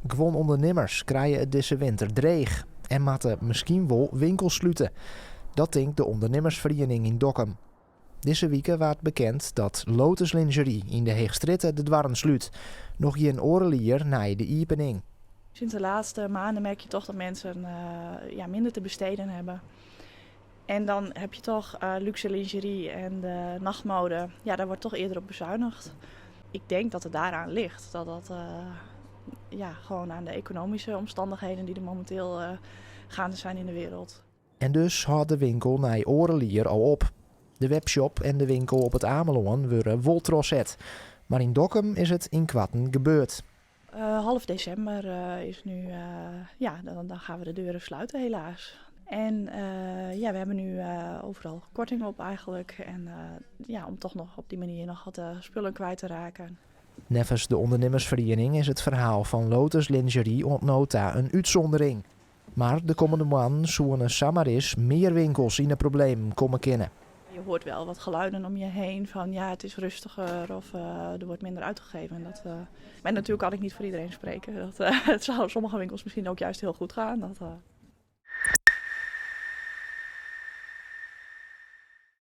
Gewoon ondernemers krijgen het deze winter dreig en moeten misschien wel winkels sluiten. Dat denkt de ondernemersvereniging in Dokkum. Deze week werd bekend dat Lotus Lingerie in de Heegstritte de dwarren sluit. Nog geen orenlier na de opening. Sinds de laatste maanden merk je toch dat mensen minder te besteden hebben. En dan heb je toch luxe lingerie en de nachtmode. Ja, daar wordt toch eerder op bezuinigd. Ik denk dat het daaraan ligt. Dat gewoon aan de economische omstandigheden die er momenteel gaande zijn in de wereld. En dus houdt de winkel na orenlier al op. De webshop en de winkel op het Ameloon worden woltroset. Maar in Dokkum is het in kwatten gebeurd. Half december is nu, dan gaan we de deuren sluiten helaas. En we hebben nu overal korting op eigenlijk. En om toch nog op die manier nog wat spullen kwijt te raken. Nevens de ondernemersvereniging is het verhaal van Lotus Lingerie ontnota een uitzondering. Maar de komende maanden zullen samaris meer winkels in het probleem komen kennen. Je hoort wel wat geluiden om je heen van ja, het is rustiger of er wordt minder uitgegeven. Maar natuurlijk kan ik niet voor iedereen spreken. Het zou sommige winkels misschien ook juist heel goed gaan.